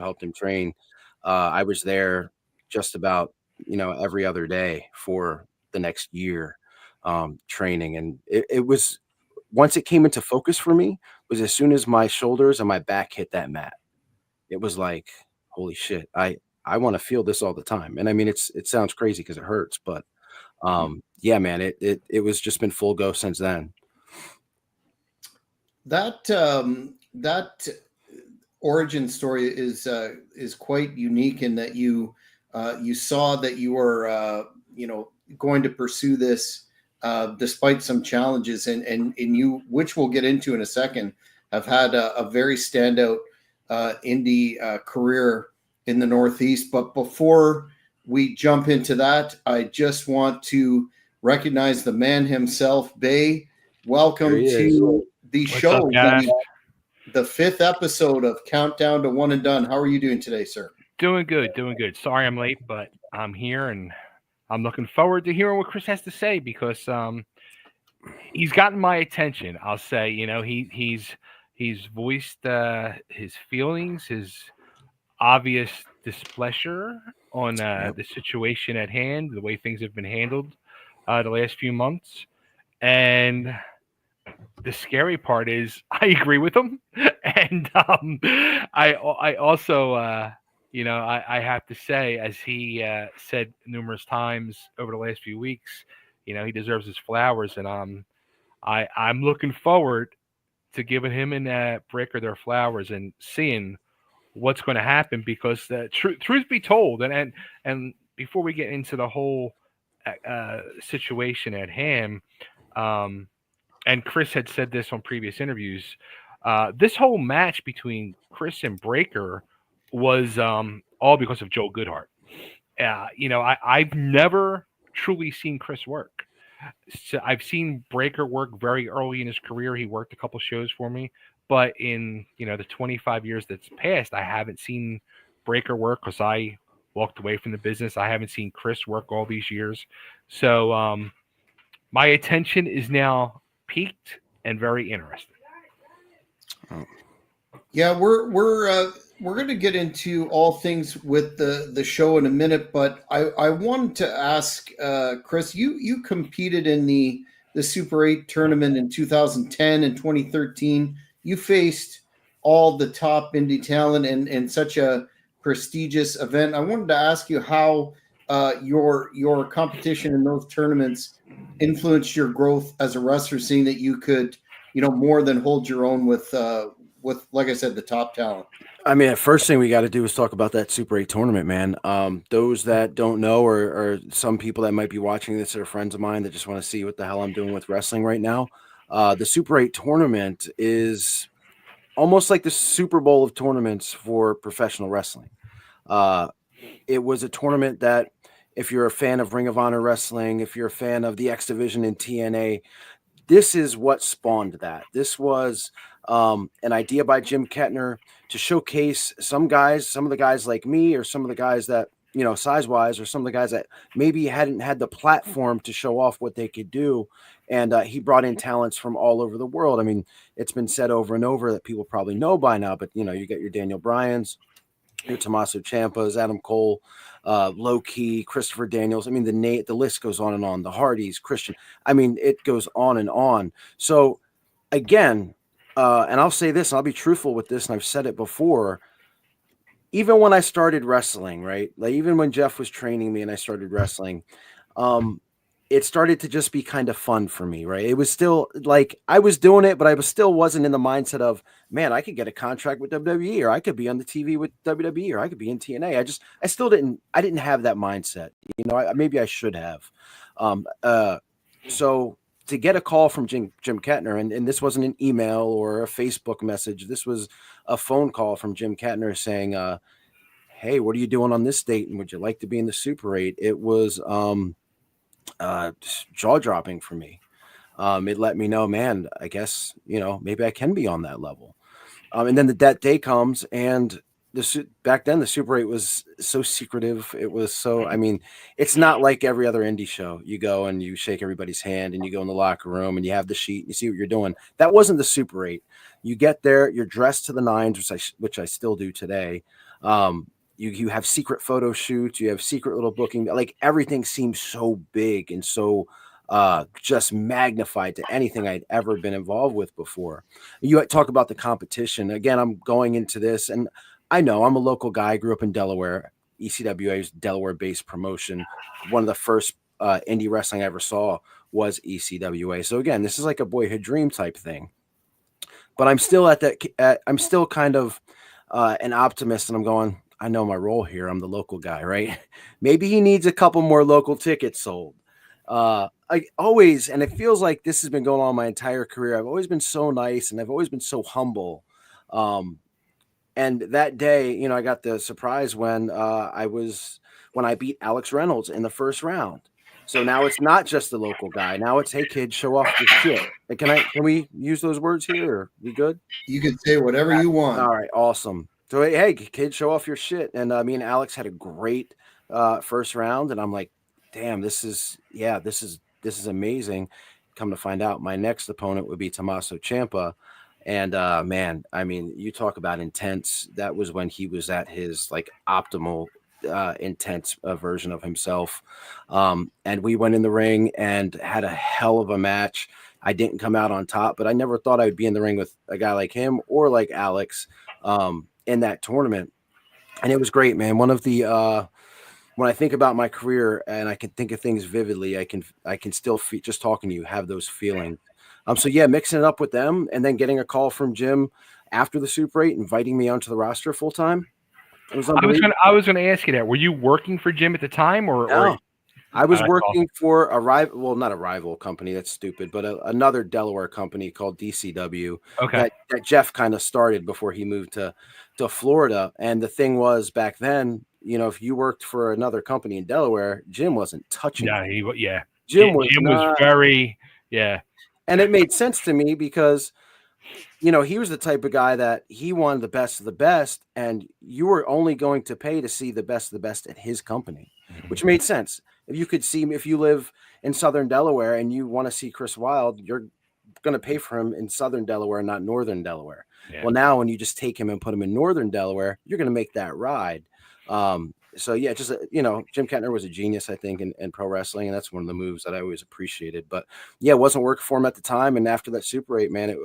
helped him train. I was there just about, every other day for the next year, training. And it was, once it came into focus for me, was as soon as my shoulders and my back hit that mat. It was like, holy shit, I want to feel this all the time. And I mean, it sounds crazy because it hurts, but yeah, man, it was just been full go since then. That origin story is quite unique in that you saw that you were going to pursue this despite some challenges, and you, which we'll get into in a second, have had a very standout indie career in the Northeast. But before we jump into that, I just want to recognize the man himself, Bay. There Welcome he is. to the What's up, show, guys? the fifth episode of Countdown to One and Done. How are you doing today, sir? Doing good, doing good. Sorry I'm late, but I'm here and I'm looking forward to hearing what Chris has to say because he's gotten my attention. I'll say, he's voiced his feelings, his obvious displeasure on Yep. the situation at hand, the way things have been handled the last few months, and the scary part is I agree with him, and I also I have to say, as he said numerous times over the last few weeks, he deserves his flowers, and I'm looking forward to giving him and Breaker their flowers and seeing what's going to happen because truth be told, and before we get into the whole situation at hand. Um, and Chris had said this on previous interviews. This whole match between Chris and Breaker was all because of Joe Goodhart. I've never truly seen Chris work. So I've seen Breaker work very early in his career. He worked a couple shows for me, but in the 25 years that's passed, I haven't seen Breaker work because I walked away from the business. I haven't seen Chris work all these years, so my attention is now peaked and very interested. Oh, Yeah, we're going to get into all things with the show in a minute, but I wanted to ask Chris. You competed in the Super 8 tournament in 2010 and 2013. You faced all the top indie talent and such a prestigious event. I wanted to ask you how your competition in those tournaments influenced your growth as a wrestler, seeing that you could more than hold your own with, like I said, the top talent. I mean, the first thing we got to do is talk about that Super 8 tournament, man. Those that don't know, or some people that might be watching this that are friends of mine that just want to see what the hell I'm doing with wrestling right now. The Super 8 tournament is almost like the Super Bowl of tournaments for professional wrestling. Uh, it was a tournament that, if you're a fan of Ring of Honor wrestling, if you're a fan of the X Division in TNA, this is what spawned that. This was an idea by Jim Kettner to showcase some guys, some of the guys like me, or some of the guys that, size wise, or some of the guys that maybe hadn't had the platform to show off what they could do. And he brought in talents from all over the world. I mean, it's been said over and over that people probably know by now, but you get your Daniel Bryans, your Tommaso Ciampas, Adam Cole, Low Key, Christopher Daniels. I mean, the list goes on and on. The Hardys, Christian. I mean, it goes on and on. So again, and I'll say this, and I'll be truthful with this, and I've said it before. Even when I started wrestling, right? Like even when Jeff was training me and I started wrestling, um, it started to just be kind of fun for me, right? It was still like I was doing it, but I still wasn't in the mindset of, man, I could get a contract with WWE, or I could be on the TV with WWE, or I could be in TNA. I still I didn't have that mindset. Maybe I should have. Um, uh, so to get a call from Jim Kettner, and this wasn't an email or a Facebook message, this was a phone call from Jim Kettner saying, hey, what are you doing on this date? And would you like to be in the Super 8? It was, jaw dropping for me. It let me know, man, I guess, maybe I can be on that level. And then that day comes, and back then the Super 8 was so secretive. It was so, I mean, it's not like every other indie show. You go and you shake everybody's hand and you go in the locker room and you have the sheet and you see what you're doing. That wasn't the Super 8. You get there, you're dressed to the nines, which I still do today. You have secret photo shoots, you have secret little booking, like everything seems so big and so just magnified to anything I'd ever been involved with before. You talk about the competition. Again, I'm going into this, and I know I'm a local guy, grew up in Delaware. ECWA is Delaware-based promotion. One of the first indie wrestling I ever saw was ECWA. So again, this is like a boyhood dream type thing. But I'm still I'm still kind of an optimist, and I'm going, I know my role here. I'm the local guy, right? Maybe he needs a couple more local tickets sold. I always, and it feels like this has been going on my entire career. I've always been so nice, and I've always been so humble. Um, and that day, I got the surprise when when I beat Alex Reynolds in the first round. So now it's not just the local guy. Now it's, hey kid, show off your shit. Can we use those words here? Or we good? You can say whatever you want. All right, awesome. So hey, kid, show off your shit. And me and Alex had a great first round, and I'm like, damn, this is amazing. Come to find out, my next opponent would be Tommaso Ciampa. And man, I mean, you talk about intense. That was when he was at his like optimal intense version of himself. And we went in the ring and had a hell of a match. I didn't come out on top, but I never thought I would be in the ring with a guy like him or like Alex in that tournament. And it was great, man. One of the when I think about my career and I can think of things vividly, I can still just talking to you have those feelings. So yeah, mixing it up with them and then getting a call from Jim after the Super 8, inviting me onto the roster full time. It was unbelievable. I was gonna ask you that. Were you working for Jim at the time, or No. I was working awesome. for a rival, well, not a rival company, that's stupid, but another Delaware company called DCW Okay. that Jeff kind of started before he moved to Florida. And the thing was back then, if you worked for another company in Delaware, Jim wasn't touching Yeah, you. yeah. Jim was Jim was not, very, yeah. and it made sense to me because he was the type of guy that he wanted the best of the best, and you were only going to pay to see the best of the best at his company, which made sense. If you could see him, if you live in Southern Delaware and you want to see Chris Wylde, you're going to pay for him in Southern Delaware, not Northern Delaware. Yeah. Well, now when you just take him and put him in Northern Delaware, you're going to make that ride. So yeah, just Jim Kettner was a genius, I think, in pro wrestling, and that's one of the moves that I always appreciated. But yeah, it wasn't working for him at the time, and after that Super 8, man,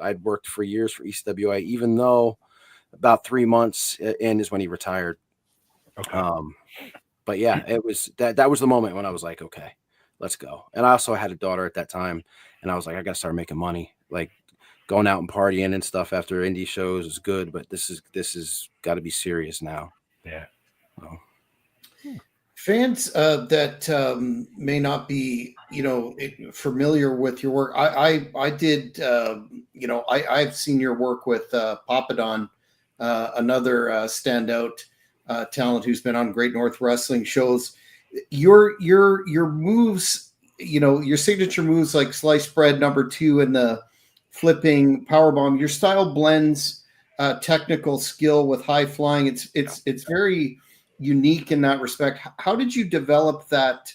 I'd worked for years for ECWA, even though about 3 months in is when he retired. Okay. But yeah, it was that was the moment when I was like, okay, let's go. And I also had a daughter at that time, and I was like, I got to start making money. Like going out and partying and stuff after indie shows is good, but this is got to be serious now. Yeah. So. Fans that may not be, familiar with your work. I did, I've seen your work with Papadon, another standout talent who's been on Great North Wrestling shows. Your moves, your signature moves like sliced bread #2 and the flipping powerbomb. Your style blends technical skill with high flying. It's very unique in that respect. How did you develop that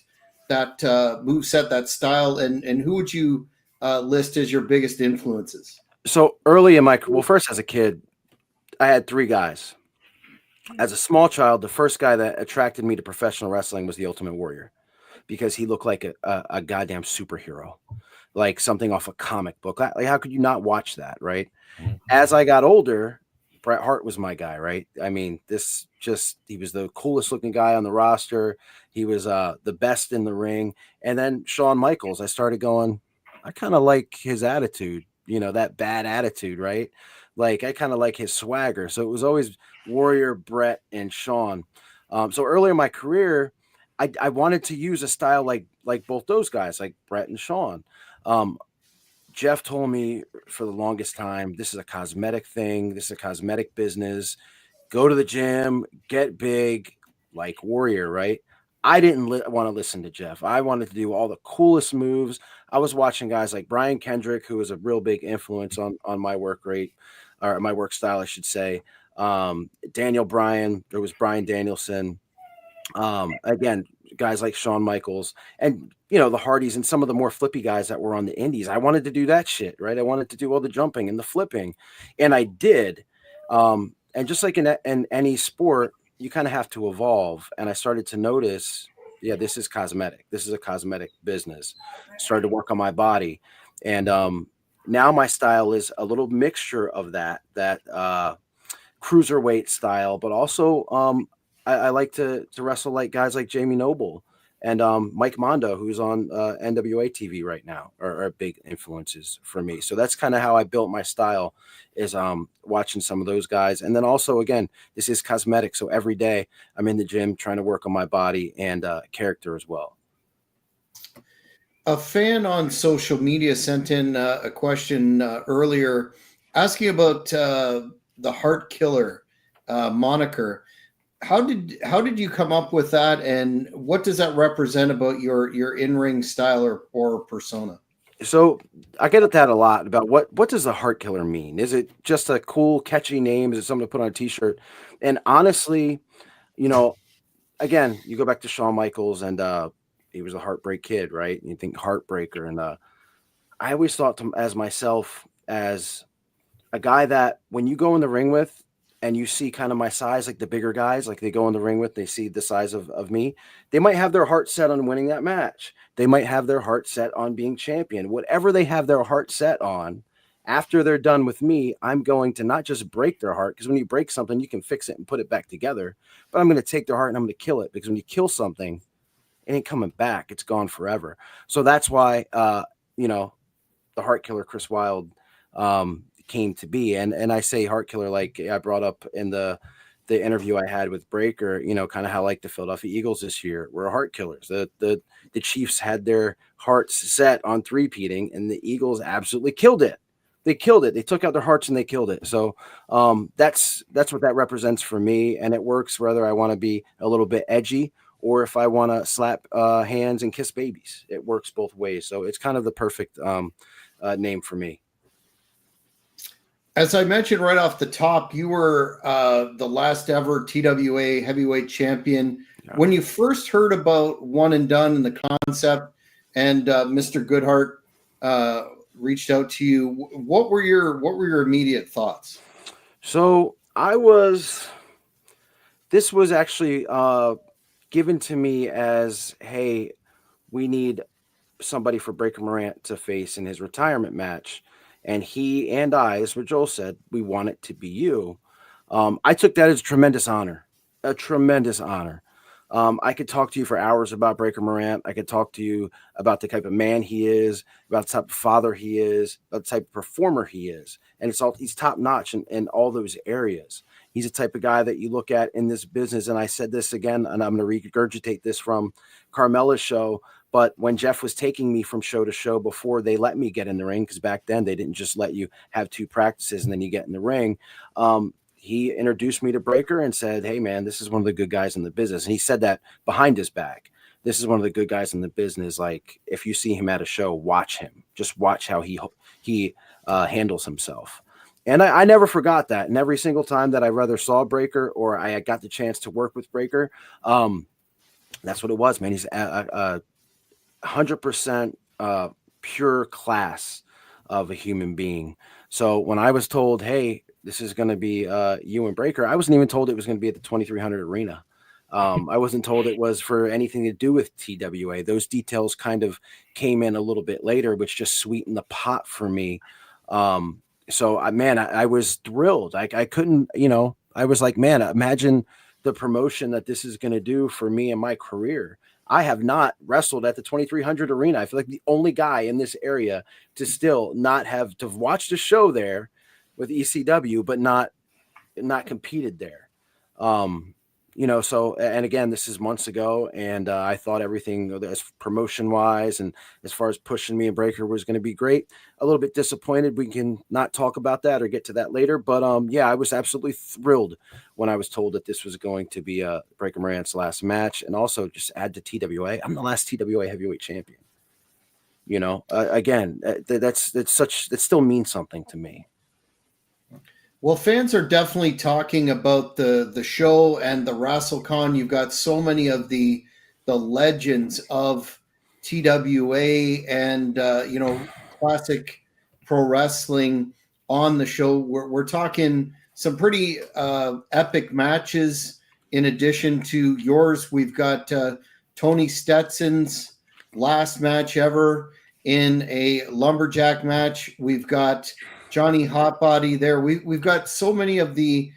move set, that style, and who would you list as your biggest influences? So early in first as a kid, I had 3 guys. As a small child, the first guy that attracted me to professional wrestling was the Ultimate Warrior, because he looked like a goddamn superhero, like something off a comic book. Like, how could you not watch that, right? As I got older, Bret Hart was my guy, right? I mean, he was the coolest looking guy on the roster. He was the best in the ring. And then Shawn Michaels, I started going, I kind of like his attitude, that bad attitude, right? Like, I kind of like his swagger. So it was always Warrior, Bret, and Shawn. So early in my career, I wanted to use a style like both those guys, like Bret and Shawn. Jeff told me for the longest time, this is a cosmetic thing. This is a cosmetic business. Go to the gym, get big, like Warrior, right? I didn't want to listen to Jeff. I wanted to do all the coolest moves. I was watching guys like Brian Kendrick, who was a real big influence on my work rate, or my work style, I should say. Daniel Bryan, there was Brian Danielson. Again, guys like Shawn Michaels and the Hardys and some of the more flippy guys that were on the indies. I wanted to do that shit, right? I wanted to do all the jumping and the flipping, and I did. And just like in any sport, you kind of have to evolve. And I started to notice, yeah, this is cosmetic. This is a cosmetic business. Started to work on my body, and now my style is a little mixture of that cruiserweight style, but also I like to wrestle like guys like Jamie Noble and Mike Mondo, who's on NWA TV right now, are big influences for me. So that's kind of how I built my style, is watching some of those guys. And then also, again, this is cosmetic. So every day I'm in the gym trying to work on my body and character as well. A fan on social media sent in a question earlier asking about the Heart Killer moniker. How did you come up with that, and what does that represent about your in-ring style or persona? So I get at that a lot about what does the Heart Killer mean? Is it just a cool, catchy name? Is it something to put on a T-shirt? And honestly, you know, again, you go back to Shawn Michaels, and he was a Heartbreak Kid, right? And you think Heartbreaker, and I always thought as myself as a guy that when you go in the ring with and you see kind of my size, like the bigger guys, like they go in the ring with, they see the size of me, they might have their heart set on winning that match. They might have their heart set on being champion. Whatever they have their heart set on, after they're done with me, I'm going to not just break their heart, because when you break something, you can fix it and put it back together, but I'm going to take their heart and I'm going to kill it, because when you kill something, it ain't coming back. It's gone forever. So that's why, the Heart Killer Chris Wylde came to be. And I say Heart Killer, like I brought up in the interview I had with Breaker, kind of how like the Philadelphia Eagles this year were Heart Killers. The Chiefs had their hearts set on three-peating, and the Eagles absolutely killed it. They killed it. They took out their hearts and they killed it. So that's what that represents for me, and it works whether I want to be a little bit edgy or if I want to slap hands and kiss babies. It works both ways. So it's kind of the perfect name for me. As I mentioned right off the top, you were the last ever TWA heavyweight champion. Yeah. When you first heard about One and Done and the concept, and Mr. Goodhart reached out to you, what were your immediate thoughts? So this was actually given to me as, hey, we need somebody for Breaker Morant to face in his retirement match. And he and I, as what Joel said, we want it to be you. I took that as a tremendous honor. I could talk to you for hours about Breaker Morant. I could talk to you about the type of man he is, about the type of father he is, about the type of performer he is. And he's top notch in all those areas. He's the type of guy that you look at in this business. And I said this again, and I'm going to regurgitate this from Carmella's show. But when Jeff was taking me from show to show before they let me get in the ring, because back then they didn't just let you have two practices and then you get in the ring, he introduced me to Breaker and said, hey, man, this is one of the good guys in the business. And he said that behind his back. This is one of the good guys in the business. Like, if you see him at a show, watch him. Just watch how he handles himself. And I never forgot that. And every single time that I rather saw Breaker or I got the chance to work with Breaker, that's what it was, man. He's 100% pure class of a human being. So when I was told, hey, this is going to be you and Breaker, I wasn't even told it was going to be at the 2300 Arena. I wasn't told it was for anything to do with TWA. Those details kind of came in a little bit later, which just sweetened the pot for me. So I was thrilled. I couldn't, I was like, man, imagine the promotion that this is going to do for me and my career. I have not wrestled at the 2300 Arena. I feel like the only guy in this area to still not have to watch the show there with ECW, but not competed there. So, and again, this is months ago, and I thought everything as promotion wise and as far as pushing me and Breaker was going to be great. A little bit disappointed. We can not talk about that or get to that later, but I was absolutely thrilled when I was told that this was going to be Breaker Morant's last match, and also just add to TWA. I'm the last TWA heavyweight champion. Again, that still means something to me. Well, fans are definitely talking about the show and the WrestleCon. You've got so many of the legends of TWA and classic pro wrestling on the show. We're talking some pretty epic matches. In addition to yours, we've got Tony Stetson's last match ever in a lumberjack match. We've got Johnny Hotbody there. We've got so many of the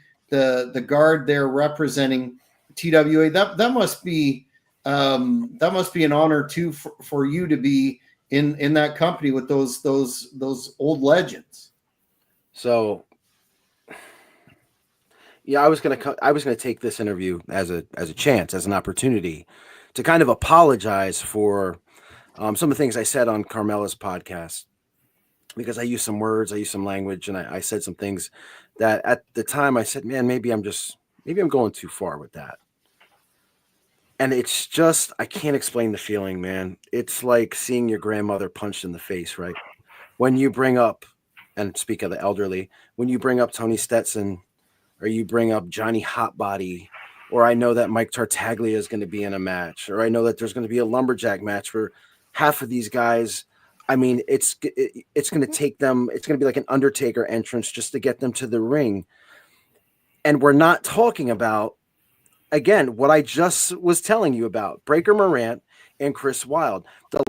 guard there representing TWA. That must be an honor too for you to be in that company with those old legends. So, yeah, I was gonna take this interview as a chance, as an opportunity to kind of apologize for some of the things I said on Carmela's podcast, because I used some words, I used some language, and I said some things that at the time I said, man, maybe I'm going too far with that. And it's just, I can't explain the feeling, man. It's like seeing your grandmother punched in the face, right? When you bring up, and speak of the elderly, when you bring up Tony Stetson, or you bring up Johnny Hotbody, or I know that Mike Tartaglia is going to be in a match, or I know that there's going to be a lumberjack match where half of these guys, I mean, it's going to take them, it's going to be like an Undertaker entrance just to get them to the ring. And we're not talking about, again, what I just was telling you about, Breaker Morant and Chris Wylde. The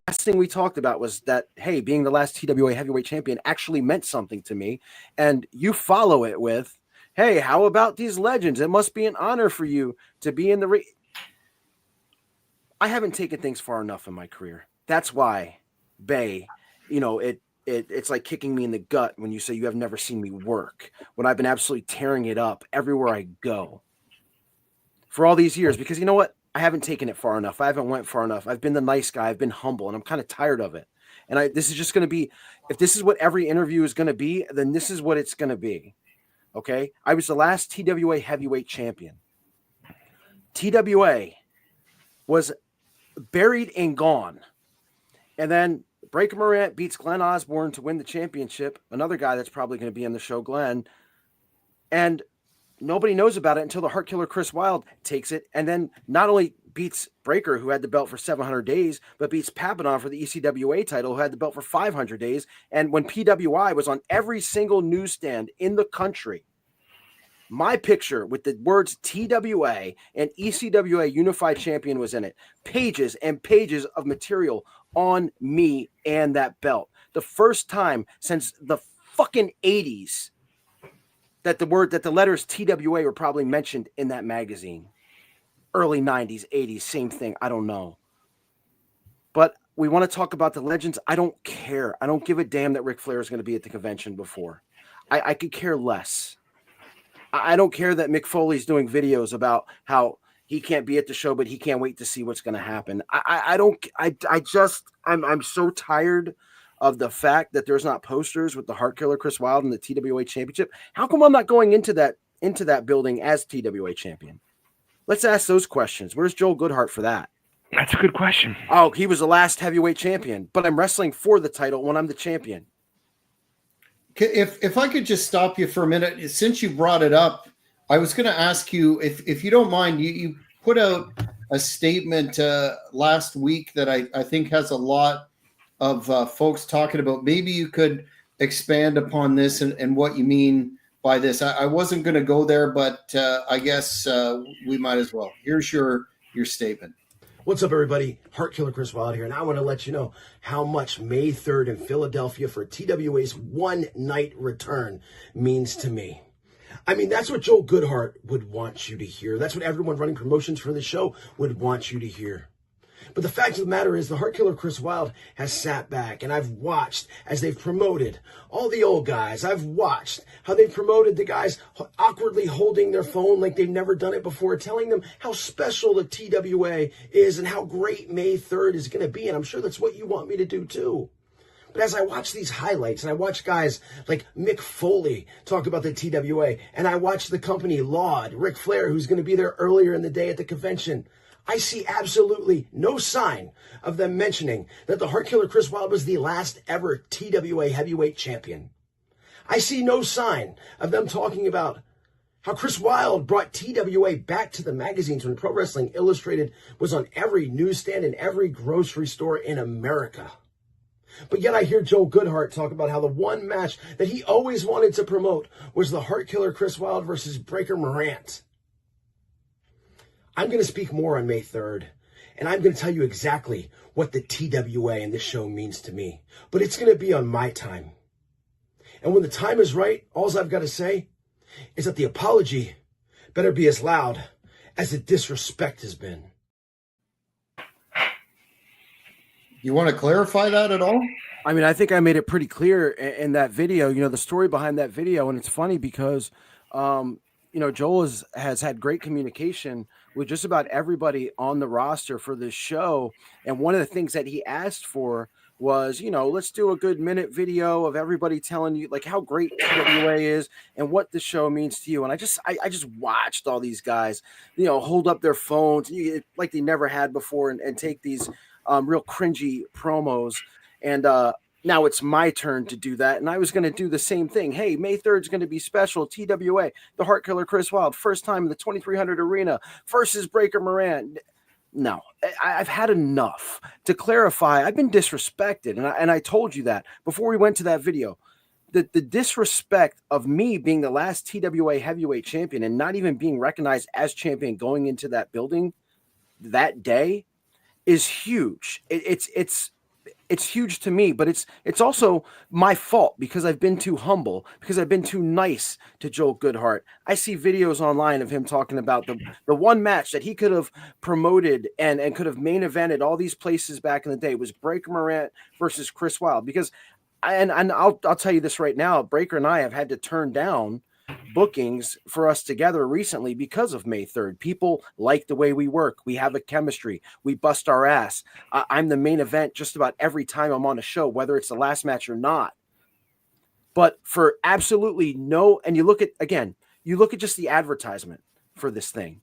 last thing we talked about was that, hey, being the last TWA heavyweight champion actually meant something to me. And you follow it with, hey, how about these legends? It must be an honor for you to be in the ring. I haven't taken things far enough in my career. That's why, Bay, it's like kicking me in the gut when you say you have never seen me work, when I've been absolutely tearing it up everywhere I go for all these years, because you know what? I haven't taken it far enough. I haven't went far enough. I've been the nice guy. I've been humble, and I'm kind of tired of it. And this is just going to be, if this is what every interview is going to be, then this is what it's going to be. Okay. I was the last TWA heavyweight champion. TWA was buried and gone. And then Breaker Morant beats Glenn Osborne to win the championship. Another guy that's probably going to be on the show, Glenn. And nobody knows about it until the Heart Killer Chris Wylde takes it. And then not only beats Breaker, who had the belt for 700 days, but beats Papadon for the ECWA title, who had the belt for 500 days. And when PWI was on every single newsstand in the country, my picture with the words TWA and ECWA Unified Champion was in it. Pages and pages of material on me and that belt. The first time since the fucking 80s that the letters TWA were probably mentioned in that magazine. Early 90s, 80s, same thing. I don't know. But we want to talk about the legends. I don't care. I don't give a damn that Ric Flair is going to be at the convention before. I could care less. I don't care that Mick Foley's doing videos about how he can't be at the show, but he can't wait to see what's going to happen. I'm so tired of the fact that there's not posters with the Heart Killer Chris Wylde and the TWA championship. How come I'm not going into that building as TWA champion? Let's ask those questions. Where's Joel Goodhart for that? That's a good question. Oh, he was the last heavyweight champion, but I'm wrestling for the title when I'm the champion. If I could just stop you for a minute, since you brought it up, I was going to ask you if you don't mind. You put out a statement last week that I think has a lot of folks talking about. Maybe you could expand upon this and what you mean by this. I wasn't going to go there, but I guess we might as well. Here's your statement. What's up, everybody? Heart Killer Chris Wylde here, and I want to let you know how much May 3rd in Philadelphia for TWA's one-night return means to me. I mean, that's what Joel Goodhart would want you to hear. That's what everyone running promotions for the show would want you to hear. But the fact of the matter is, the Heart Killer Chris Wylde has sat back, and I've watched as they've promoted all the old guys. I've watched how they've promoted the guys awkwardly holding their phone like they've never done it before, telling them how special the TWA is and how great May 3rd is going to be. And I'm sure that's what you want me to do too. But as I watch these highlights, and I watch guys like Mick Foley talk about the TWA, and I watch the company laud Ric Flair, who's going to be there earlier in the day at the convention, I see absolutely no sign of them mentioning that the Heart Killer Chris Wylde was the last ever TWA heavyweight champion. I see no sign of them talking about how Chris Wylde brought TWA back to the magazines when Pro Wrestling Illustrated was on every newsstand and every grocery store in America. But yet I hear Joe Goodhart talk about how the one match that he always wanted to promote was the Heart Killer Chris Wylde versus Breaker Morant. I'm going to speak more on May 3rd, and I'm going to tell you exactly what the TWA and this show means to me. But it's going to be on my time. And when the time is right, all I've got to say is that the apology better be as loud as the disrespect has been. You want to clarify that at all? I mean, I think I made it pretty clear in that video, the story behind that video. And it's funny because, Joel has had great communication with just about everybody on the roster for this show. And one of the things that he asked for was, let's do a good minute video of everybody telling you like how great TWA is and what the show means to you. And I just watched all these guys, hold up their phones like they never had before and take these real cringy promos. And now it's my turn to do that. And I was going to do the same thing. Hey, May 3rd is going to be special. TWA, the Heart Killer Chris Wylde, first time in the 2300 arena versus Breaker Morant. No, I've had enough. To clarify, I've been disrespected. And I told you that before we went to that video. The disrespect of me being the last TWA heavyweight champion and not even being recognized as champion going into that building that day is huge. It's huge to me, but it's also my fault because I've been too humble, because I've been too nice to Joel Goodhart. I see videos online of him talking about the one match that he could have promoted and could have main evented all these places back in the day was Breaker Morant versus Chris Wylde. Because I'll tell you this right now, Breaker and I have had to turn down bookings for us together recently because of May 3rd. People like the way we work. We have a chemistry. We bust our ass. I'm the main event just about every time I'm on a show, whether it's the last match or not. But for absolutely no, and you look at just the advertisement for this thing.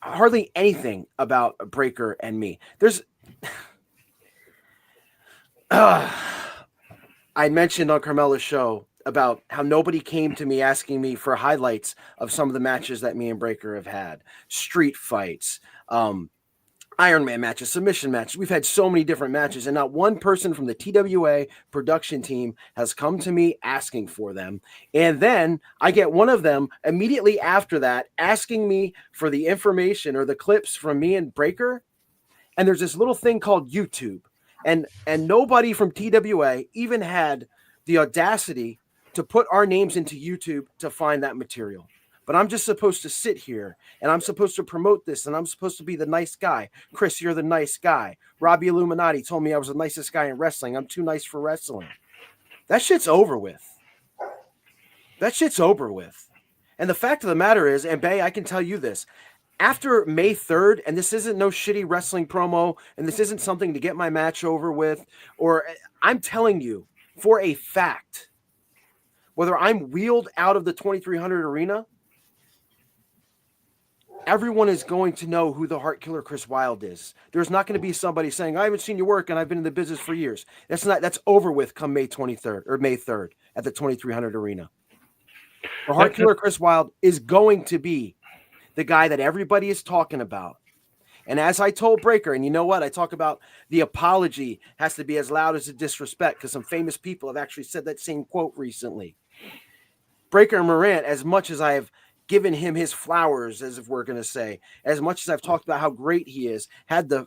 Hardly anything about Breaker and me. There's I mentioned on Carmella's show about how nobody came to me asking me for highlights of some of the matches that me and Breaker have had. Street fights, Iron Man matches, submission matches. We've had so many different matches, and not one person from the TWA production team has come to me asking for them. And then I get one of them immediately after that asking me for the information or the clips from me and Breaker. And there's this little thing called YouTube. And nobody from TWA even had the audacity to put our names into YouTube to find that material. But I'm just supposed to sit here and I'm supposed to promote this and I'm supposed to be the nice guy. Chris, you're the nice guy. Robbie Illuminati told me I was the nicest guy in wrestling. I'm too nice for wrestling. That shit's over with. And the fact of the matter is, and Bay, I can tell you this, after May 3rd, and this isn't no shitty wrestling promo, and this isn't something to get my match over with, or I'm telling you for a fact, whether I'm wheeled out of the 2300 arena, everyone is going to know who the Heart Killer Chris Wylde is. There's not going to be somebody saying, I haven't seen your work and I've been in the business for years. That's over with come May 23rd or May 3rd at the 2300 arena. The Heart Killer Chris Wylde is going to be the guy that everybody is talking about. And as I told Breaker, and you know what? I talk about the apology has to be as loud as the disrespect because some famous people have actually said that same quote recently. Breaker Morant, as much as I have given him his flowers, as if we're going to say, as much as I've talked about how great he is, had the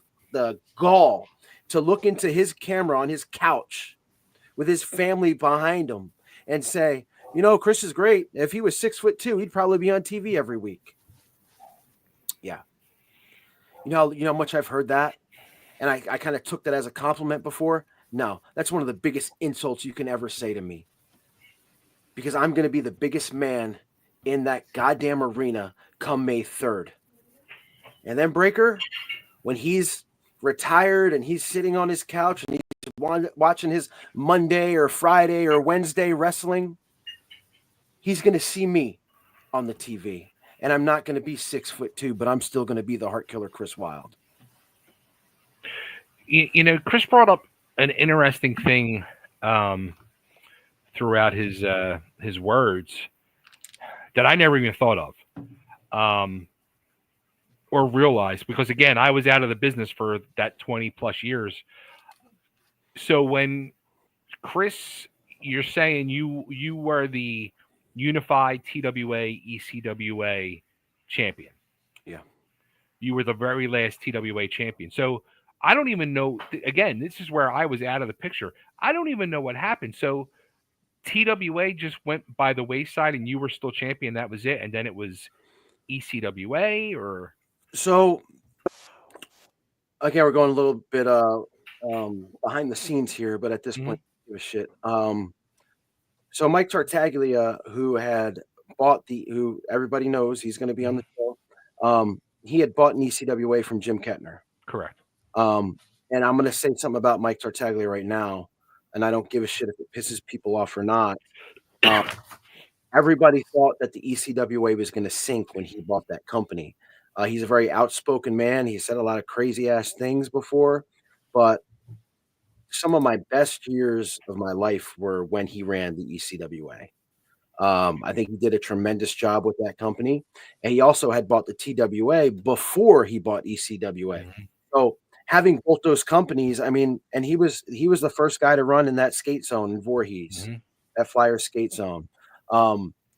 gall to look into his camera on his couch with his family behind him and say, Chris is great. If he was 6'2", he'd probably be on TV every week. Yeah. You know how much I've heard that? And I kind of took that as a compliment before. No, that's one of the biggest insults you can ever say to me. Because I'm going to be the biggest man in that goddamn arena come May 3rd. And then Breaker, when he's retired and he's sitting on his couch and he's watching his Monday or Friday or Wednesday wrestling, he's going to see me on the TV. And I'm not going to be 6'2", but I'm still going to be the Heart Killer Chris Wylde. Chris brought up an interesting thing throughout his words that I never even thought of or realized, because again, I was out of the business for that 20 plus years. So when Chris, you're saying you were the unified TWA ECWA champion. Yeah. You were the very last TWA champion. So I don't even know. Again, this is where I was out of the picture. I don't even know what happened. So TWA just went by the wayside, and you were still champion. That was it. And then it was ECWA, or So again, we're going a little bit behind the scenes here, but at this Mhm. point, give a shit. So Mike Tartaglia, who everybody knows he's going to be on the show, he had bought an ECWA from Jim Kettner. Correct. And I'm going to say something about Mike Tartaglia right now, and I don't give a shit if it pisses people off or not. Everybody thought that the ECWA was going to sink when he bought that company. He's a very outspoken man. He said a lot of crazy ass things before, but some of my best years of my life were when he ran the ECWA. I think he did a tremendous job with that company, and he also had bought the TWA before he bought ECWA. Mhm. So having both those companies, I mean, and he was the first guy to run in that skate zone in Voorhees, Mhm. that Flyer skate zone.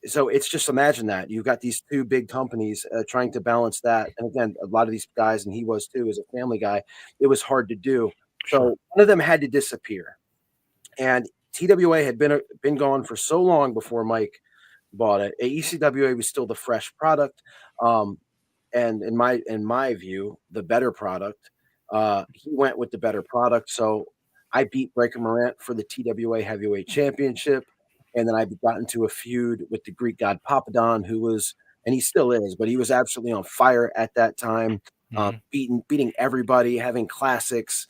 So it's just imagine that you've got these two big companies trying to balance that, and again, a lot of these guys, and he was too, as a family guy, it was hard to do. So Sure. one of them had to disappear, and TWA had been gone for so long before Mike bought it. ECWA was still the fresh product, and in my view, the better product. He went with the better product, so I beat Breaker Morant for the TWA Heavyweight Championship, and then I got into a feud with the Greek God Papadon, who was, and he still is, but he was absolutely on fire at that time, Mhm. beating everybody, having classics,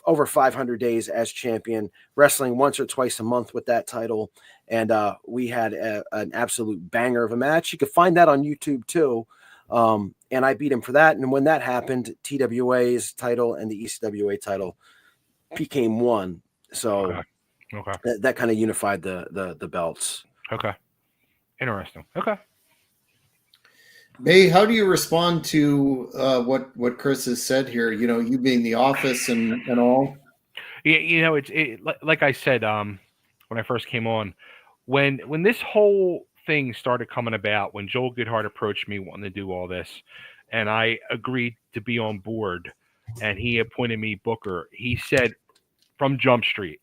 over 500 days as champion, wrestling once or twice a month with that title, and we had an absolute banger of a match. You could find that on YouTube too. And I beat him for that. And when that happened, TWA's title and the ECWA title became one. So Okay. Okay. that kind of unified the belts. Okay. Interesting. Okay. May, how do you respond to what Chris has said here? You know, you being the office and all. Like I said, when I first came on, when this whole thing started coming about, when Joel Goodhart approached me wanting to do all this, and I agreed to be on board, and he appointed me booker, he said from Jump Street,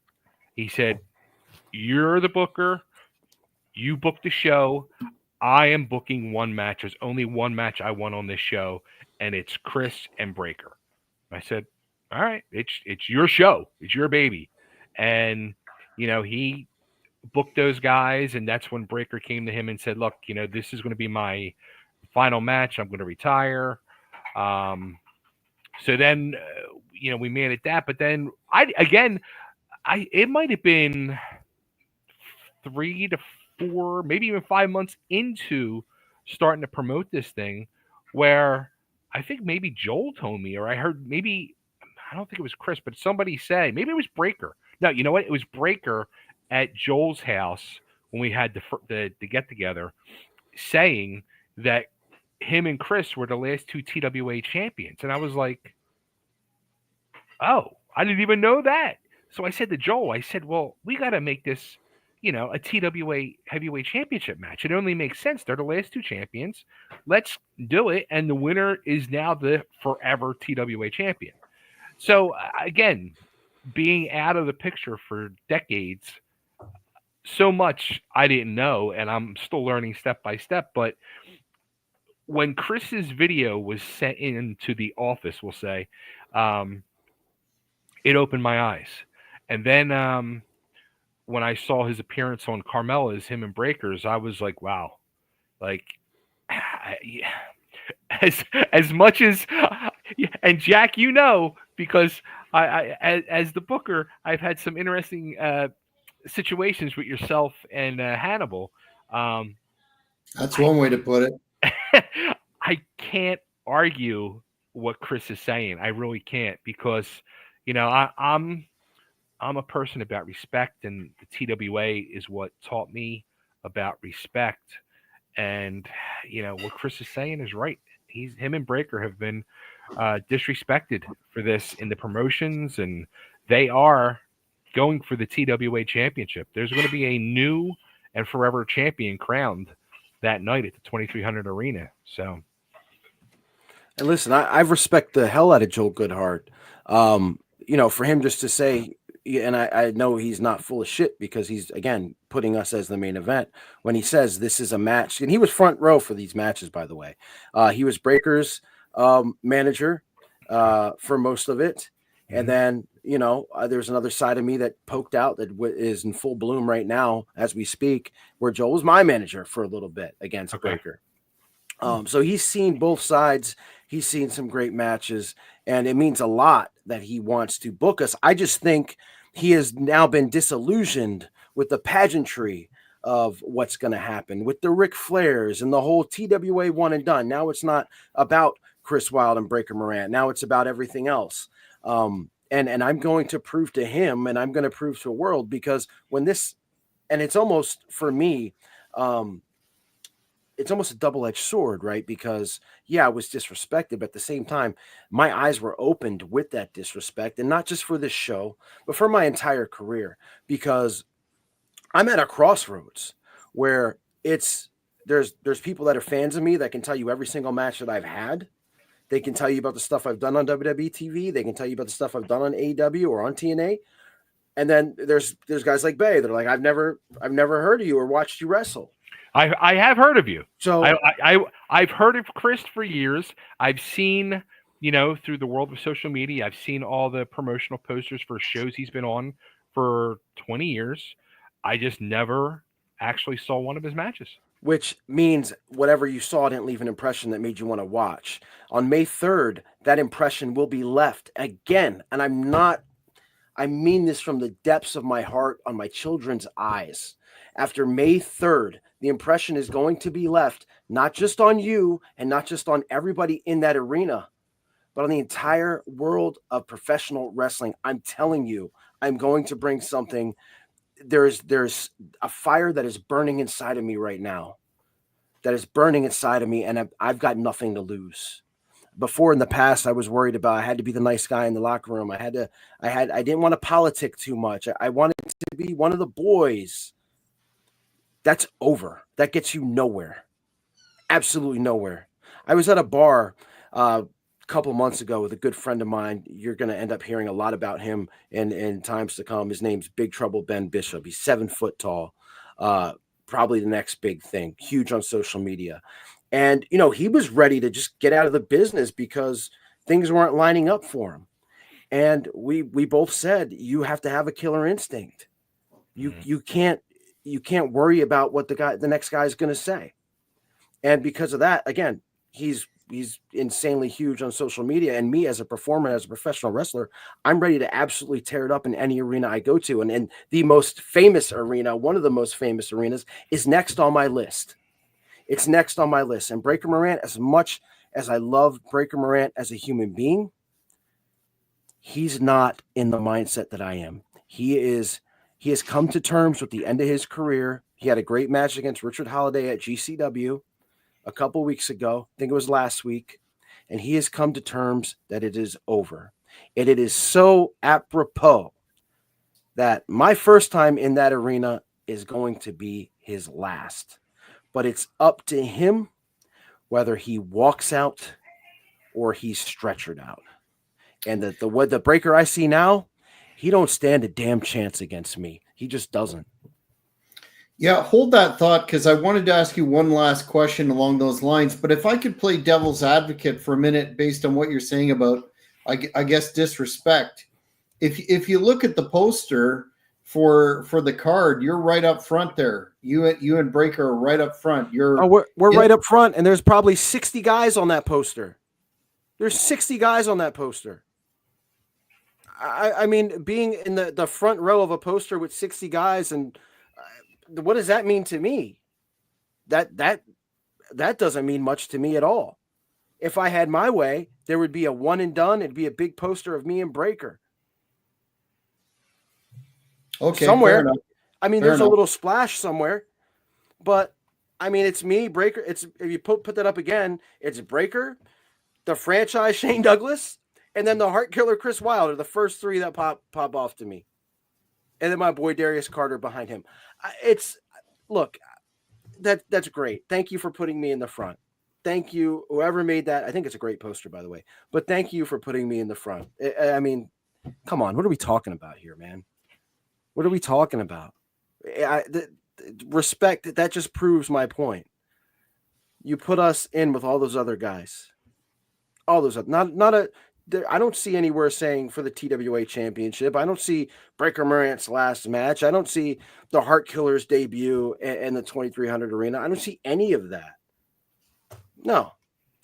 he said, "You're the booker. You book the show. I am booking one match. There's only one match I want on this show, and it's Chris and Breaker." I said, "All right, it's your show. It's your baby." And he booked those guys, and that's when Breaker came to him and said, "Look, this is going to be my final match. I'm going to retire." So then, we made it that. But then it might have been 3 to 4, maybe even 5 months into starting to promote this thing, where I think maybe Joel told me, or I heard maybe, I don't think it was Chris, but somebody say, maybe it was Breaker. No, you know what? It was Breaker at Joel's house when we had the get together, saying that him and Chris were the last two TWA champions, and I was like, "Oh, I didn't even know that." So I said to Joel, I said, "Well, we got to make this, a TWA heavyweight championship match. It only makes sense. They're the last two champions. Let's do it, and the winner is now the forever TWA champion." So again, being out of the picture for decades, so much I didn't know, and I'm still learning step by step. But when Chris's video was sent into the office, we'll say, um, it opened my eyes. And then when I saw his appearance on Carmella's, him and Breakers, I was like, wow, like, yeah. as much as, and Jack, because as the booker, I've had some interesting situations with yourself and Hannibal. Um, That's I one way to put it. I can't argue what Chris is saying. I really can't, because I'm a person about respect, and the TWA is what taught me about respect. And what Chris is saying is right. Him and Breaker have been, disrespected for this in the promotions, and they are, going for the TWA championship. There's going to be a new and forever champion crowned that night at the 2300 arena. So, And listen, I respect the hell out of Joel Goodhart. For him just to say, and I know he's not full of shit because he's, again, putting us as the main event. When he says this is a match, and he was front row for these matches, by the way. He was Breaker's manager for most of it. And then, there's another side of me that poked out that is in full bloom right now as we speak, where Joel was my manager for a little bit against Breaker. So he's seen both sides. He's seen some great matches, and it means a lot that he wants to book us. I just think he has now been disillusioned with the pageantry of what's going to happen with the Ric Flairs and the whole TWA one and done. Now it's not about Chris Wylde and Breaker Morant. Now it's about everything else. And I'm going to prove to him, and I'm going to prove to the world, because when this, and it's almost for me, it's almost a double-edged sword, right? Because I was disrespected, but at the same time, my eyes were opened with that disrespect, and not just for this show, but for my entire career, because I'm at a crossroads where there's people that are fans of me that can tell you every single match that I've had. They can tell you about the stuff I've done on WWE TV. They can tell you about the stuff I've done on AEW or on TNA. And then there's guys like Bay that are like, I've never heard of you or watched you wrestle. I have heard of you. So I've heard of Chris for years. I've seen, through the world of social media, I've seen all the promotional posters for shows he's been on for 20 years. I just never actually saw one of his matches. Which means whatever you saw didn't leave an impression that made you want to watch. On May 3rd, that impression will be left again. And I mean this from the depths of my heart, on my children's eyes. After May 3rd, the impression is going to be left, not just on you and not just on everybody in that arena, but on the entire world of professional wrestling. I'm telling you, I'm going to bring something. There's a fire that is burning inside of me right now, and I've got nothing to lose. Before, in the past, I was worried about, I had to be the nice guy in the locker room. I didn't want to politic too much. I wanted to be one of the boys. That's over. That gets you nowhere. Absolutely nowhere. I was at a bar a couple months ago with a good friend of mine. You're going to end up hearing a lot about him in times to come. His name's Big Trouble Ben Bishop. He's 7 foot tall. Probably the next big thing. Huge on social media. And, he was ready to just get out of the business because things weren't lining up for him. And we both said, you have to have a killer instinct. You can't worry about what the next guy is going to say. And because of that, again, he's insanely huge on social media. And me as a performer, as a professional wrestler, I'm ready to absolutely tear it up in any arena I go to. And the most famous arena, one of the most famous arenas, is next on my list. It's next on my list. And Breaker Morant, as much as I love Breaker Morant as a human being, he's not in the mindset that I am. He has come to terms with the end of his career. He had a great match against Richard Holiday at GCW a couple weeks ago. I think it was last week. And he has come to terms that it is over. And it is so apropos that my first time in that arena is going to be his last. But it's up to him whether he walks out or he's stretchered out. And the Breaker I see now, he don't stand a damn chance against me. He just doesn't. Yeah, hold that thought, because I wanted to ask you one last question along those lines. But if I could play devil's advocate for a minute based on what you're saying about, I guess, disrespect. If you look at the poster for the card, you're right up front there. You and Breaker are right up front. We're right up front, and there's probably 60 guys on that poster. There's 60 guys on that poster. I mean, being in the front row of a poster with 60 guys, and what does that mean to me? That doesn't mean much to me at all. If I had my way, there would be a one and done. It'd be a big poster of me and Breaker. Okay, somewhere. I mean, there's a little splash somewhere, but I mean, it's me, Breaker. It's, if you put that up again, it's Breaker, the franchise Shane Douglas, and then the Heart Killer Chris Wylde are the first three that pop off to me. and then my boy Darius Carter behind him. It's look, that's great. Thank you for putting me in the front. Thank you, whoever made that. I think it's a great poster, by the way. But thank you for putting me in the front. I mean, come on, what are we talking about here, man? What are we talking about? Respect. That just proves my point. You put us in with all those other guys. All those other, not a. I don't see anywhere saying for the TWA championship. I don't see Breaker Morant's last match. I don't see the Heart Killers debut in the 2300 arena. I don't see any of that. No,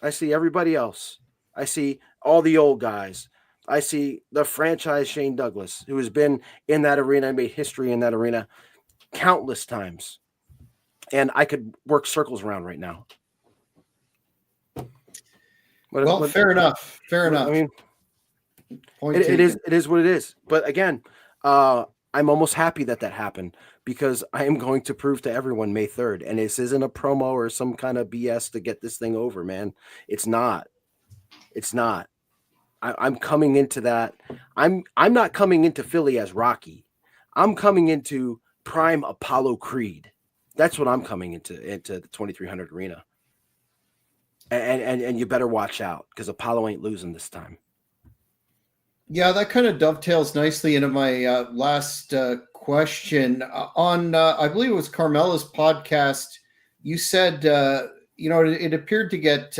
I see everybody else. I see all the old guys. I see the franchise Shane Douglas, who has been in that arena and made history in that arena countless times. And I could work circles around right now. Fair enough. Fair enough. I mean, it is what it is. But again, I'm almost happy that happened because I am going to prove to everyone May 3rd. And this isn't a promo or some kind of BS to get this thing over, man. It's not. It's not. I'm coming into that. I'm not coming into Philly as Rocky. I'm coming into prime Apollo Creed. That's what I'm coming into the 2300 arena. And you better watch out because Apollo ain't losing this time. Yeah, that kind of dovetails nicely into my last question. On, I believe it was Carmella's podcast, you said, it appeared to get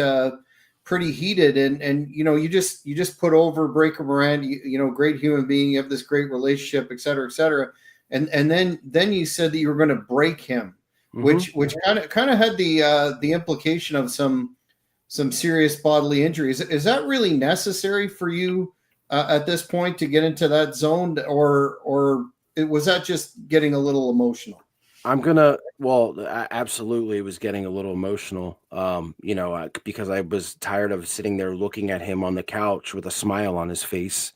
pretty heated, and you just put over Breaker Morant, great human being, you have this great relationship, et cetera, and then you said that you were going to break him, which kind of had the implication of some serious bodily injuries. Is that really necessary for you at this point to get into that zone, or was that just getting a little emotional? Absolutely, it was getting a little emotional, because I was tired of sitting there looking at him on the couch with a smile on his face,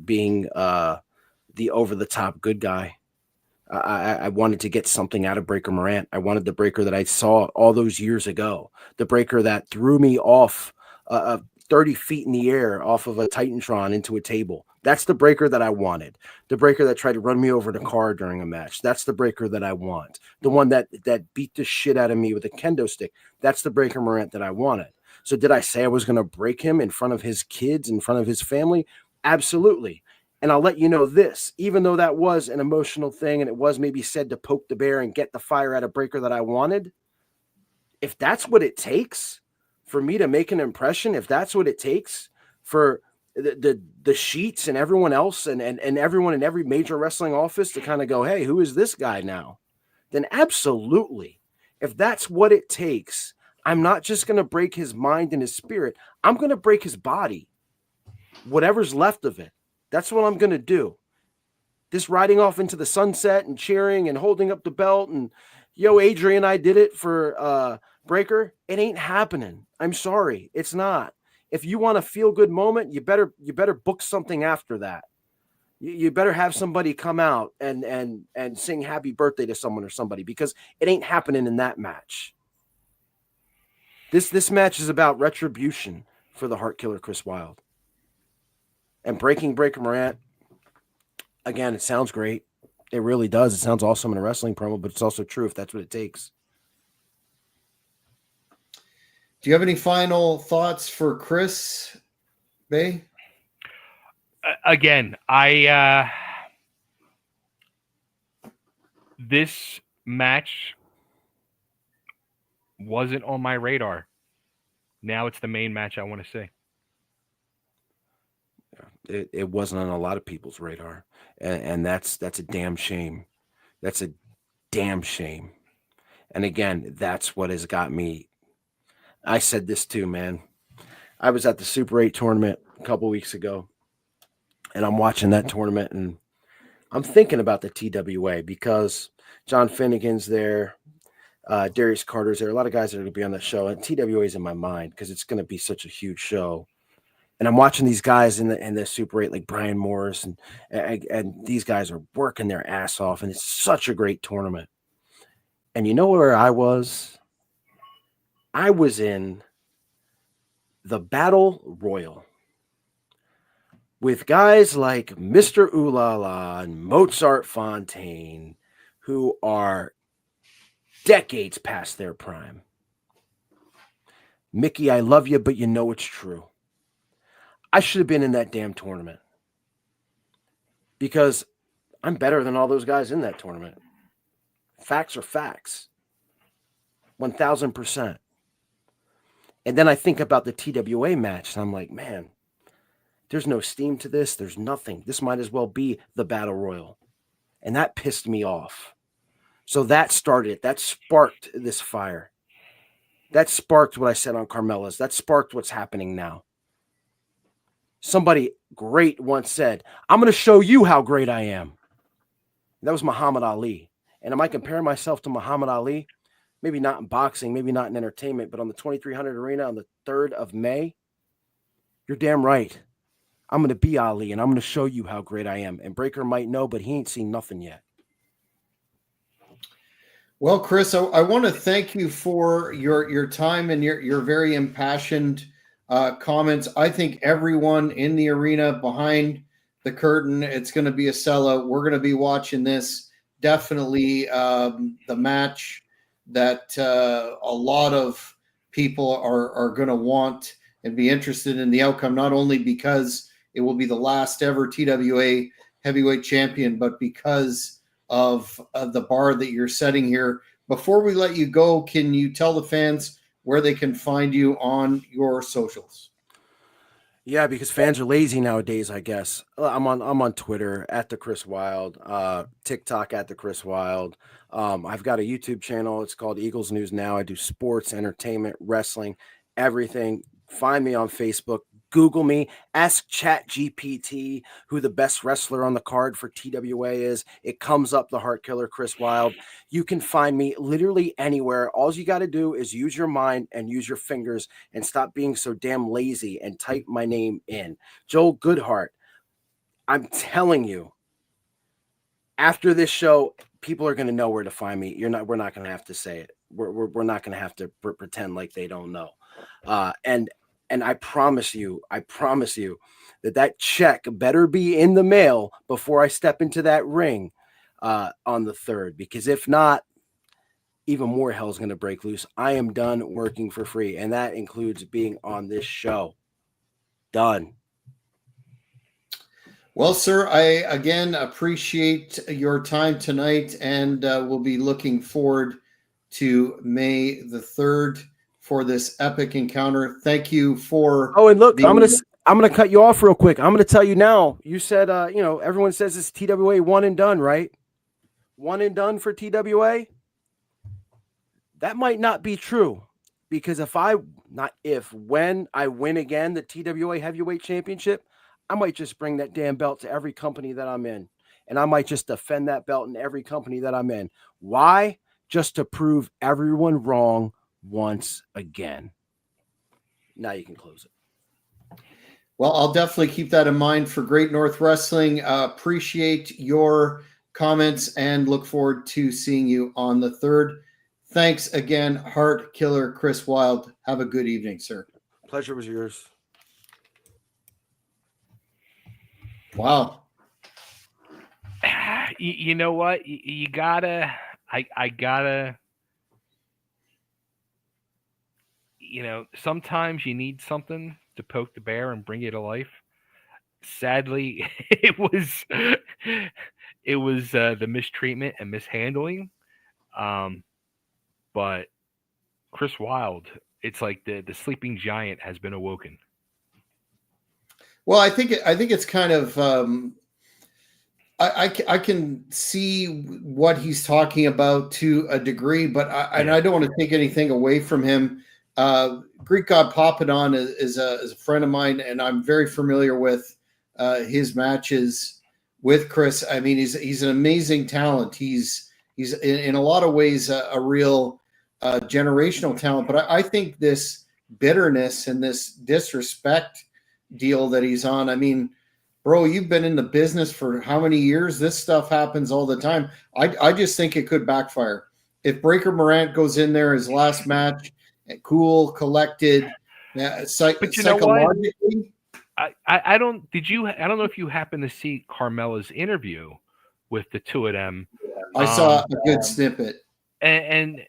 being the over-the-top good guy. I wanted to get something out of Breaker Morant. I wanted the Breaker that I saw all those years ago, the Breaker that threw me off 30 feet in the air off of a Titantron into a table. That's the Breaker that I wanted. The Breaker that tried to run me over in a car during a match. That's the Breaker that I want. The one that beat the shit out of me with a kendo stick. That's the Breaker Morant that I wanted. So did I say I was going to break him in front of his kids, in front of his family? Absolutely. And I'll let you know this, even though that was an emotional thing and it was maybe said to poke the bear and get the fire out of Breaker that I wanted, if that's what it takes for me to make an impression, if that's what it takes for the sheets and everyone else and everyone in every major wrestling office to kind of go, hey, who is this guy now? Then absolutely. If that's what it takes, I'm not just going to break his mind and his spirit. I'm going to break his body, whatever's left of it. That's what I'm going to do. This riding off into the sunset and cheering and holding up the belt and, Adrian, I did it for Breaker. It ain't happening. I'm sorry. It's not. If you want a feel-good moment, you better book something after that. You better have somebody come out and sing happy birthday to someone or somebody, because it ain't happening in that match. This match is about retribution for the Heart Killer Chris Wylde. And breaking Breaker Morant, again, it sounds great. It really does. It sounds awesome in a wrestling promo, but it's also true if that's what it takes. Do you have any final thoughts for Chris Bay? Again, this match wasn't on my radar. Now it's the main match I want to see. It wasn't on a lot of people's radar, and that's a damn shame. That's a damn shame. And again, that's what has got me. I said this too, man. I was at the Super 8 tournament a couple weeks ago, and I'm watching that tournament, and I'm thinking about the TWA because John Finnegan's there, Darius Carter's there, a lot of guys that are going to be on that show, and TWA is in my mind because it's going to be such a huge show. And I'm watching these guys in the Super 8, like Brian Morris, and these guys are working their ass off, and it's such a great tournament. And you know where I was? I was in the Battle Royal. with guys like Mr. Ooh La La and Mozart Fontaine, who are decades past their prime. Mickey, I love you, but you know it's true. I should have been in that damn tournament because I'm better than all those guys in that tournament. Facts are facts. 1,000%. And then I think about the TWA match, and I'm like, man, there's no steam to this. There's nothing. This might as well be the Battle Royal. And that pissed me off. So that started it. That sparked this fire. That sparked what I said on Carmella's. That sparked what's happening now. Somebody great once said, I'm going to show you how great I am. That was Muhammad Ali. And am I comparing myself to Muhammad Ali? Maybe not in boxing, maybe not in entertainment, but on the 2300 arena on the 3rd of May, you're damn right. I'm going to be Ali, and I'm going to show you how great I am. And Breaker might know, but he ain't seen nothing yet. Well, Chris, I want to thank you for your time and your very impassioned comments. I think everyone in the arena behind the curtain, it's going to be a sellout. We're going to be watching this. Definitely the match that a lot of people are going to want and be interested in the outcome, not only because it will be the last ever TWA heavyweight champion, but because of the bar that you're setting here. Before we let you go, can you tell the fans where they can find you on your socials? Yeah, because fans are lazy nowadays, I guess. I'm on Twitter at the Chris Wylde, TikTok at the Chris Wylde. I've got a YouTube channel. It's called Eagles News Now. I do sports, entertainment, wrestling, everything. Find me on Facebook. Google me. Ask ChatGPT who the best wrestler on the card for TWA is. It comes up, the Heart Killer Chris Wylde. You can find me literally anywhere. All you got to do is use your mind and use your fingers and stop being so damn lazy and type my name in. Joel Goodhart. I'm telling you, after this show, people are going to know where to find me. We're not going to have to say it. We're not going to have to pretend like they don't know. And I promise you that check better be in the mail before I step into that ring on the 3rd, because if not, even more hell's going to break loose. I am done working for free, and that includes being on this show. Done. Well, sir, I again appreciate your time tonight, and we'll be looking forward to May the 3rd for this epic encounter. Thank you for. Oh, and look, I'm gonna cut you off real quick. I'm gonna tell you now. You said, everyone says it's TWA one and done, right? One and done for TWA. That might not be true, because when I win again the TWA Heavyweight Championship, I might just bring that damn belt to every company that I'm in, and I might just defend that belt in every company that I'm in. Why? Just to prove everyone wrong once again. Now you can close it. Well, I'll definitely keep that in mind for Great North Wrestling. Appreciate your comments and look forward to seeing you on the 3rd. Thanks again, Heart Killer Chris Wylde. Have a good evening, sir. Pleasure was yours. Wow. You know what? You gotta. I gotta. Sometimes you need something to poke the bear and bring it to life. Sadly, it was the mistreatment and mishandling. But Chris Wylde, it's like the sleeping giant has been awoken. Well, I think it's kind of I can see what he's talking about to a degree, but I don't want to take anything away from him. Greek God Papadon is a friend of mine, and I'm very familiar with his matches with Chris. I mean, he's an amazing talent. He's in a lot of ways a real generational talent. But I think this bitterness and this disrespect deal that he's on. I mean, bro, you've been in the business for how many years? This stuff happens all the time. I just think it could backfire. If Breaker Morant goes in there his last match, cool, collected, But psychologically. I don't. Did you? I don't know if you happened to see Carmella's interview with the two of them. I saw a good snippet. And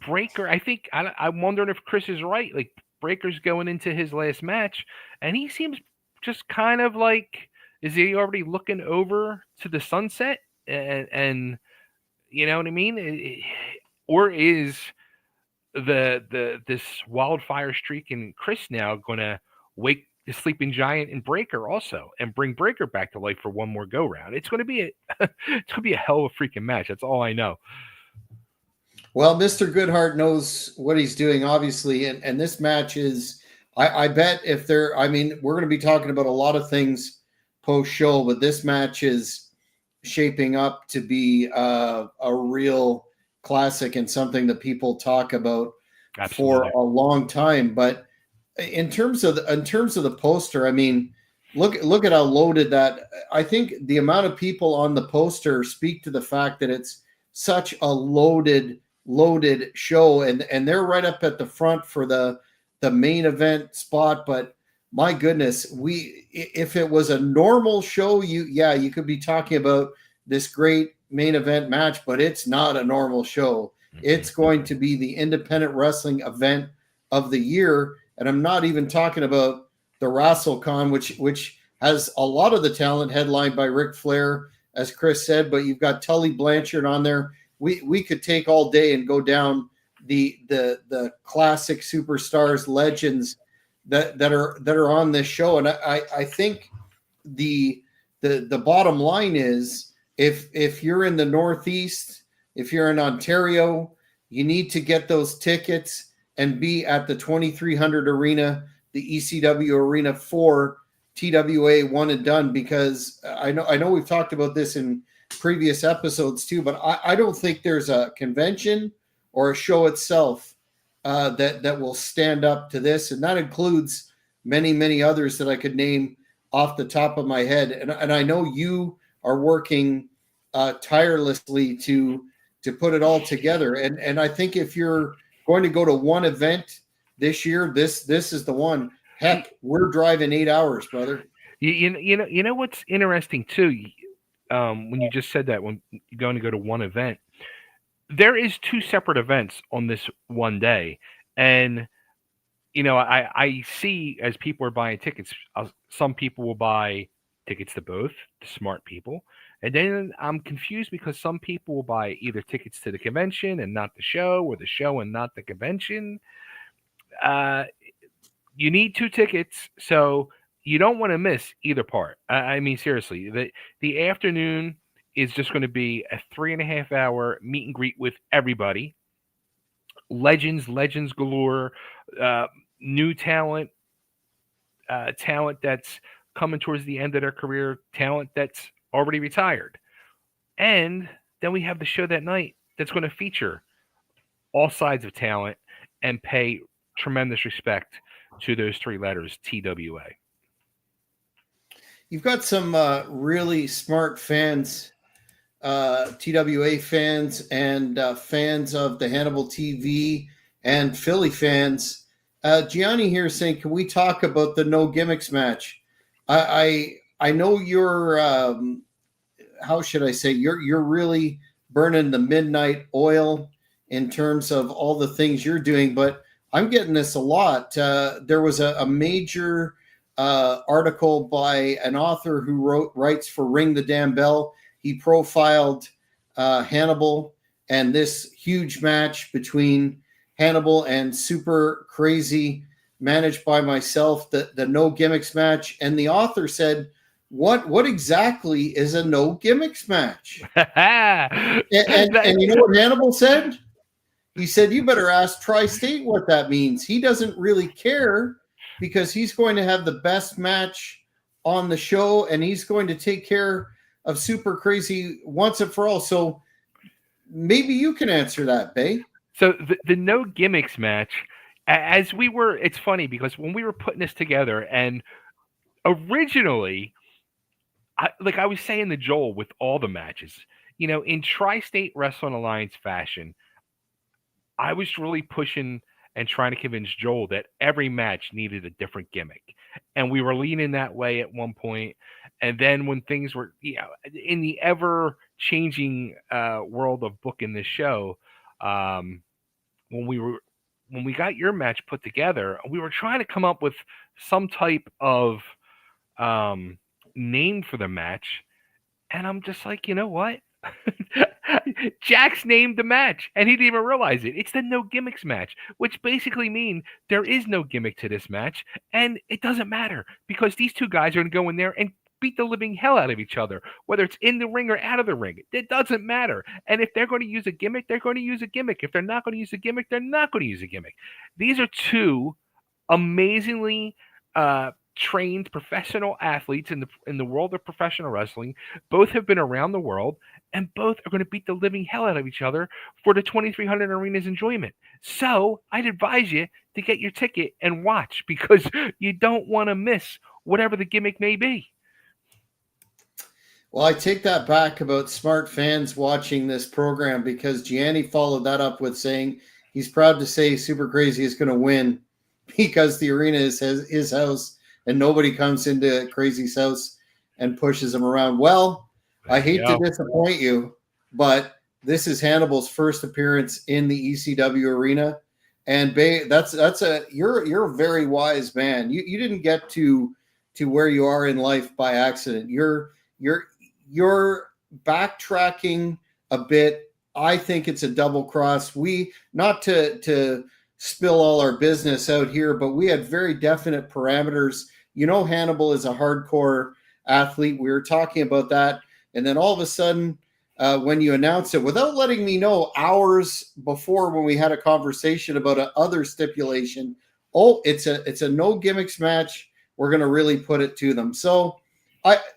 Breaker, I think I'm wondering if Chris is right. Like Breaker's going into his last match, and he seems just kind of like, is he already looking over to the sunset? And you know what I mean? Or is the this wildfire streak in Chris now going to wake the sleeping giant in Breaker also and bring Breaker back to life for one more go round? It's going to be a it's going to be a hell of a freaking match. That's all I know. Well, Mr. Goodhart knows what he's doing, obviously, and this match is. I bet if they're. I mean, we're going to be talking about a lot of things post show, but this match is shaping up to be a real classic and something that people talk about Absolutely. for a long time. But in terms of the poster, I mean, look at how loaded that. I think the amount of people on the poster speak to the fact that it's such a loaded show, and they're right up at the front for the main event spot. But my goodness, if it was a normal show, you could be talking about this great main event match, but it's not a normal show. It's going to be the independent wrestling event of the year, and I'm not even talking about the WrestleCon, which has a lot of the talent headlined by Ric Flair, as Chris said, but you've got Tully Blanchard on there. We could take all day and go down the classic superstars, legends that are on this show. And I think the bottom line is if you're in the Northeast, if you're in Ontario, you need to get those tickets and be at the 2300 arena, the ECW arena for TWA One and Done, because I know we've talked about this in previous episodes too, but I don't think there's a convention or a show itself that will stand up to this, and that includes many others that I could name off the top of my head. And I know you are working tirelessly to put it all together. And I think if you're going to go to one event this year, this is the one. Heck, we're driving 8 hours, brother. You know what's interesting too. When you just said that, when you're going to go to one event, there is two separate events on this one day. And, I see as people are buying tickets, some people will buy tickets to both, the smart people. And then I'm confused because some people will buy either tickets to the convention and not the show, or the show and not the convention. You need two tickets, so you don't want to miss either part. I mean, seriously, the afternoon is just going to be a 3.5 hour meet and greet with everybody. Legends galore, new talent that's coming towards the end of their career, talent that's already retired. And then we have the show that night that's going to feature all sides of talent and pay tremendous respect to those three letters, TWA. You've got some really smart fans, TWA fans, and fans of the Hannibal TV and Philly fans. Gianni here saying, can we talk about the no gimmicks match? I know you're, how should I say, you're really burning the midnight oil in terms of all the things you're doing, but I'm getting this a lot. There was a major article by an author who writes for Ring the Damn Bell. He profiled Hannibal and this huge match between Hannibal and Super Crazy, managed by myself, the no gimmicks match. And the author said, what exactly is a no gimmicks match? and you know what Hannibal said? He said, you better ask Tri-State what that means. He doesn't really care, because he's going to have the best match on the show, and he's going to take care of Super Crazy once and for all. So maybe you can answer that, Bay. So the no gimmicks match, it's funny because when we were putting this together, and originally, I was saying to Joel with all the matches, in Tri-State Wrestling Alliance fashion, I was really pushing and trying to convince Joel that every match needed a different gimmick. And we were leaning that way at one point. And then when things were, in the ever changing world of booking this show, when we got your match put together, we were trying to come up with some type of name for the match. And I'm just like, you know what? Jax named the match, and he didn't even realize it. It's the no gimmicks match, which basically means there is no gimmick to this match, and it doesn't matter because these two guys are going to go in there and beat the living hell out of each other, whether it's in the ring or out of the ring. It doesn't matter. And if they're going to use a gimmick, they're going to use a gimmick. If they're not going to use a gimmick, they're not going to use a gimmick. These are two amazingly trained professional athletes in the world of professional wrestling. Both have been around the world, and both are going to beat the living hell out of each other for the 2300 Arena's enjoyment. So I'd advise you to get your ticket and watch, because you don't want to miss whatever the gimmick may be. Well, I take that back about smart fans watching this program, because Gianni followed that up with saying he's proud to say Super Crazy is going to win because the arena is his house and nobody comes into Crazy's house and pushes him around. Well, I hate to disappoint you, but this is Hannibal's first appearance in the ECW arena. And you're a very wise man. You didn't get to where you are in life by accident. You're backtracking a bit. I think it's a double cross. We, not to spill all our business out here, but we had very definite parameters. Hannibal is a hardcore athlete. We were talking about that. And then all of a sudden, when you announced it, without letting me know hours before when we had a conversation about another stipulation, it's a no gimmicks match. We're going to really put it to them. So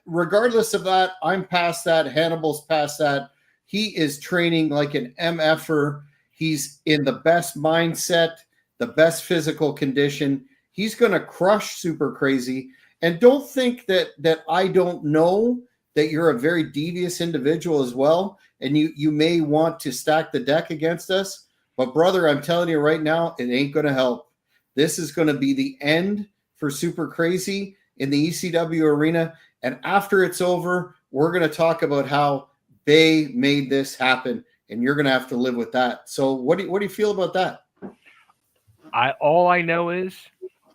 regardless of that, I'm past that. Hannibal's past that. He is training like an MFer. He's in the best mindset, the best physical condition. He's going to crush Super Crazy. And don't think that I don't know that you're a very devious individual as well, and you may want to stack the deck against us. But brother, I'm telling you right now, it ain't going to help. This is going to be the end for Super Crazy in the ECW arena. And after it's over, we're going to talk about how Bay made this happen, and you're going to have to live with that. So what do you feel about that? All I know is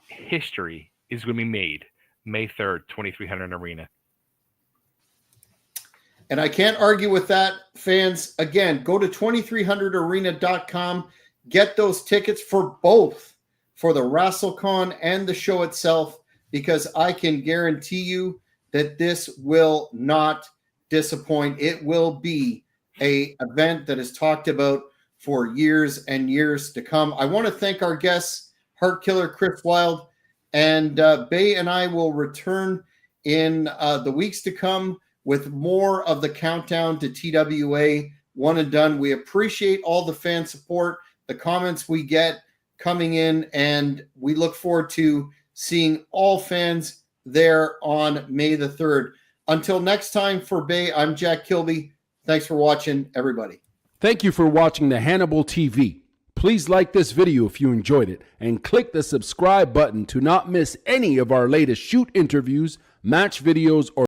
history is going to be made May 3rd, 2300 Arena. And I can't argue with that, fans. Again, go to 2300arena.com. Get those tickets for both, for the WrestleCon and the show itself, because I can guarantee you that this will not disappoint. It will be an event that is talked about for years and years to come. I want to thank our guests, Heart Killer Chris Wylde, and Bay and I will return in the weeks to come with more of the countdown to TWA One and Done. We appreciate all the fan support, the comments we get coming in, and we look forward to seeing all fans there on May the 3rd. Until next time, for Bay, I'm Jack Kilby. Thanks for watching, everybody. Thank you for watching the Hannibal TV. Please like this video if you enjoyed it, and click the subscribe button to not miss any of our latest shoot interviews, match videos, or